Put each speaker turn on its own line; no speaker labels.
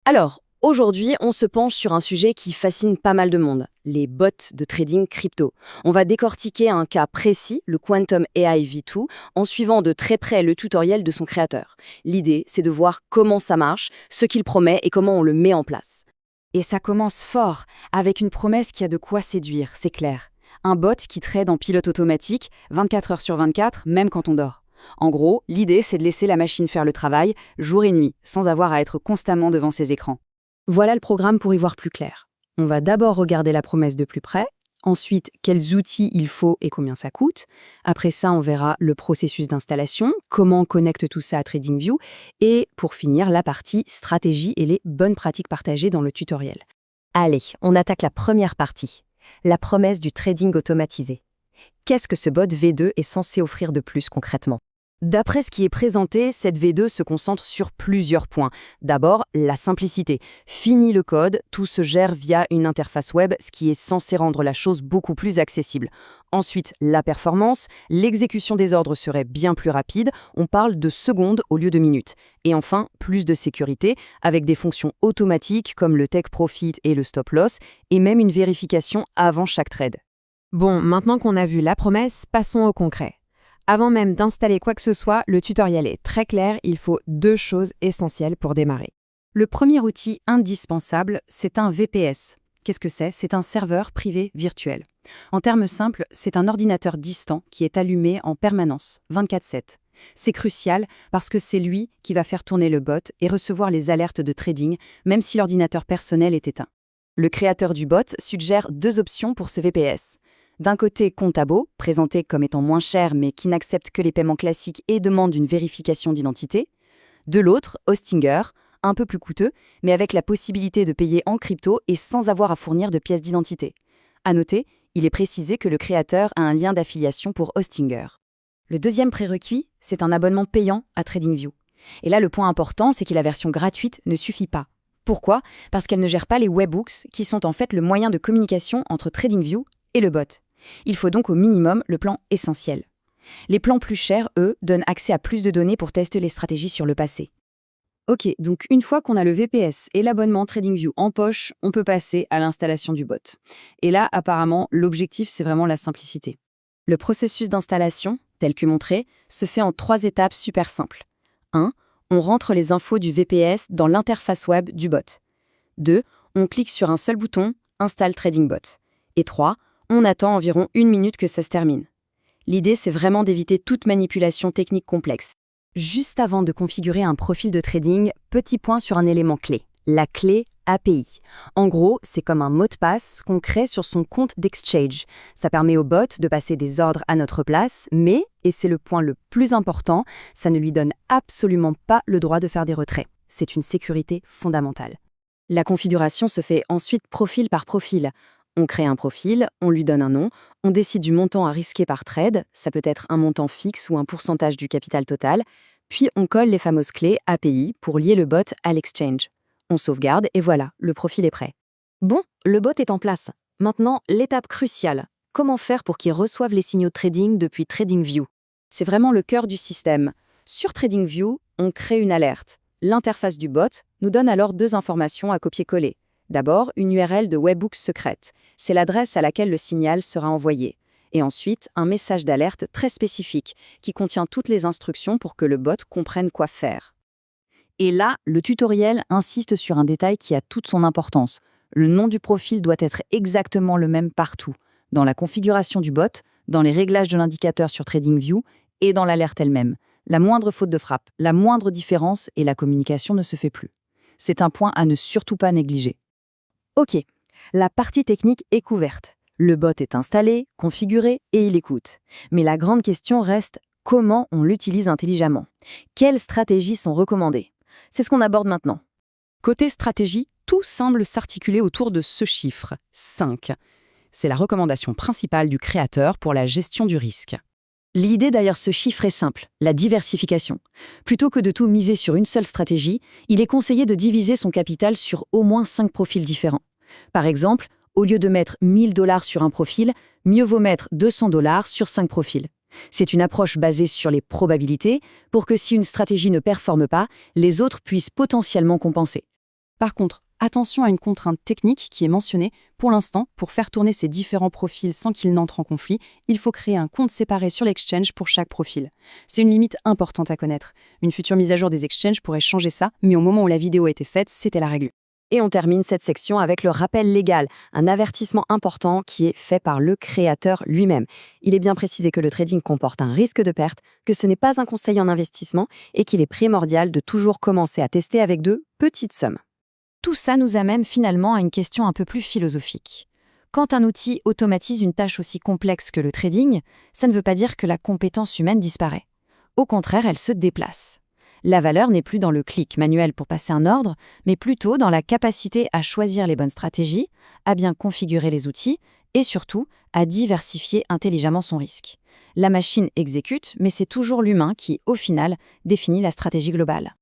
Alors, aujourd'hui, on se penche sur un sujet qui fascine pas mal de monde, les bots de trading crypto. On va décortiquer un cas précis, le Quantum AI V2, en suivant de très près le tutoriel de son créateur. L'idée, c'est de voir comment ça marche, ce qu'il promet et comment on le met en place.
Et ça commence fort, avec une promesse qui a de quoi séduire, c'est clair. Un bot qui trade en pilote automatique, 24 heures sur 24, même quand on dort. En gros, l'idée, c'est de laisser la machine faire le travail, jour et nuit, sans avoir à être constamment devant ses écrans.
Voilà le programme pour y voir plus clair. On va d'abord regarder la promesse de plus près, ensuite quels outils il faut et combien ça coûte. Après ça, on verra le processus d'installation, comment on connecte tout ça à TradingView, et pour finir, la partie stratégie et les bonnes pratiques partagées dans le tutoriel.
Allez, on attaque la première partie, la promesse du trading automatisé. Qu'est-ce que ce bot V2 est censé offrir de plus concrètement?
D'après ce qui est présenté, cette V2 se concentre sur plusieurs points. D'abord, la simplicité. Fini le code, tout se gère via une interface web, ce qui est censé rendre la chose beaucoup plus accessible. Ensuite, la performance. L'exécution des ordres serait bien plus rapide, on parle de secondes au lieu de minutes. Et enfin, plus de sécurité, avec des fonctions automatiques comme le take profit et le stop loss, et même une vérification avant chaque trade.
Bon, maintenant qu'on a vu la promesse, passons au concret. Avant même d'installer quoi que ce soit, le tutoriel est très clair, il faut deux choses essentielles pour démarrer.
Le premier outil indispensable, c'est un VPS. Qu'est-ce que c'est? C'est un serveur privé virtuel. En termes simples, c'est un ordinateur distant qui est allumé en permanence, 24/7. C'est crucial parce que c'est lui qui va faire tourner le bot et recevoir les alertes de trading, même si l'ordinateur personnel est éteint. Le créateur du bot suggère deux options pour ce VPS. D'un côté, Contabo, présenté comme étant moins cher mais qui n'accepte que les paiements classiques et demande une vérification d'identité. De l'autre, Hostinger, un peu plus coûteux, mais avec la possibilité de payer en crypto et sans avoir à fournir de pièces d'identité. À noter, il est précisé que le créateur a un lien d'affiliation pour Hostinger. Le deuxième prérequis, c'est un abonnement payant à TradingView. Et là, le point important, c'est que la version gratuite ne suffit pas. Pourquoi? Parce qu'elle ne gère pas les webhooks, qui sont en fait le moyen de communication entre TradingView et le bot. Il faut donc au minimum le plan essentiel. Les plans plus chers, eux, donnent accès à plus de données pour tester les stratégies sur le passé. Ok, donc une fois qu'on a le VPS et l'abonnement TradingView en poche, on peut passer à l'installation du bot. Et là, apparemment, l'objectif, c'est vraiment la simplicité. Le processus d'installation, tel que montré, se fait en 3 étapes super simples. 1. On rentre les infos du VPS dans l'interface web du bot. 2. On clique sur un seul bouton, Install Trading Bot. Et 3. On attend environ 1 minute que ça se termine. L'idée, c'est vraiment d'éviter toute manipulation technique complexe. Juste avant de configurer un profil de trading, petit point sur un élément clé, la clé API. En gros, c'est comme un mot de passe qu'on crée sur son compte d'exchange. Ça permet au bot de passer des ordres à notre place, mais, et c'est le point le plus important, ça ne lui donne absolument pas le droit de faire des retraits. C'est une sécurité fondamentale. La configuration se fait ensuite profil par profil. On crée un profil, on lui donne un nom, on décide du montant à risquer par trade, ça peut être un montant fixe ou un pourcentage du capital total, puis on colle les fameuses clés API pour lier le bot à l'exchange. On sauvegarde et voilà, le profil est prêt. Bon, le bot est en place. Maintenant, l'étape cruciale. Comment faire pour qu'il reçoive les signaux de trading depuis TradingView? C'est vraiment le cœur du système. Sur TradingView, on crée une alerte. L'interface du bot nous donne alors 2 informations à copier-coller. D'abord, une URL de webhook secrète. C'est l'adresse à laquelle le signal sera envoyé. Et ensuite, un message d'alerte très spécifique qui contient toutes les instructions pour que le bot comprenne quoi faire. Et là, le tutoriel insiste sur un détail qui a toute son importance. Le nom du profil doit être exactement le même partout, dans la configuration du bot, dans les réglages de l'indicateur sur TradingView et dans l'alerte elle-même. La moindre faute de frappe, la moindre différence et la communication ne se fait plus. C'est un point à ne surtout pas négliger. Ok, la partie technique est couverte. Le bot est installé, configuré et il écoute. Mais la grande question reste comment on l'utilise intelligemment. Quelles stratégies sont recommandées? C'est ce qu'on aborde maintenant. Côté stratégie, tout semble s'articuler autour de ce chiffre, 5. C'est la recommandation principale du créateur pour la gestion du risque. L'idée derrière ce chiffre est simple, la diversification. Plutôt que de tout miser sur une seule stratégie, il est conseillé de diviser son capital sur au moins 5 profils différents. Par exemple, au lieu de mettre 1 000 $ sur un profil, mieux vaut mettre 200 $ sur 5 profils. C'est une approche basée sur les probabilités pour que si une stratégie ne performe pas, les autres puissent potentiellement compenser. Par contre, attention à une contrainte technique qui est mentionnée. Pour l'instant, pour faire tourner ces différents profils sans qu'ils n'entrent en conflit, il faut créer un compte séparé sur l'exchange pour chaque profil. C'est une limite importante à connaître. Une future mise à jour des exchanges pourrait changer ça, mais au moment où la vidéo a été faite, c'était la règle.
Et on termine cette section avec le rappel légal, un avertissement important qui est fait par le créateur lui-même. Il est bien précisé que le trading comporte un risque de perte, que ce n'est pas un conseil en investissement et qu'il est primordial de toujours commencer à tester avec de petites sommes.
Tout ça nous amène finalement à une question un peu plus philosophique. Quand un outil automatise une tâche aussi complexe que le trading, ça ne veut pas dire que la compétence humaine disparaît. Au contraire, elle se déplace. La valeur n'est plus dans le clic manuel pour passer un ordre, mais plutôt dans la capacité à choisir les bonnes stratégies, à bien configurer les outils et surtout à diversifier intelligemment son risque. La machine exécute, mais c'est toujours l'humain qui, au final, définit la stratégie globale.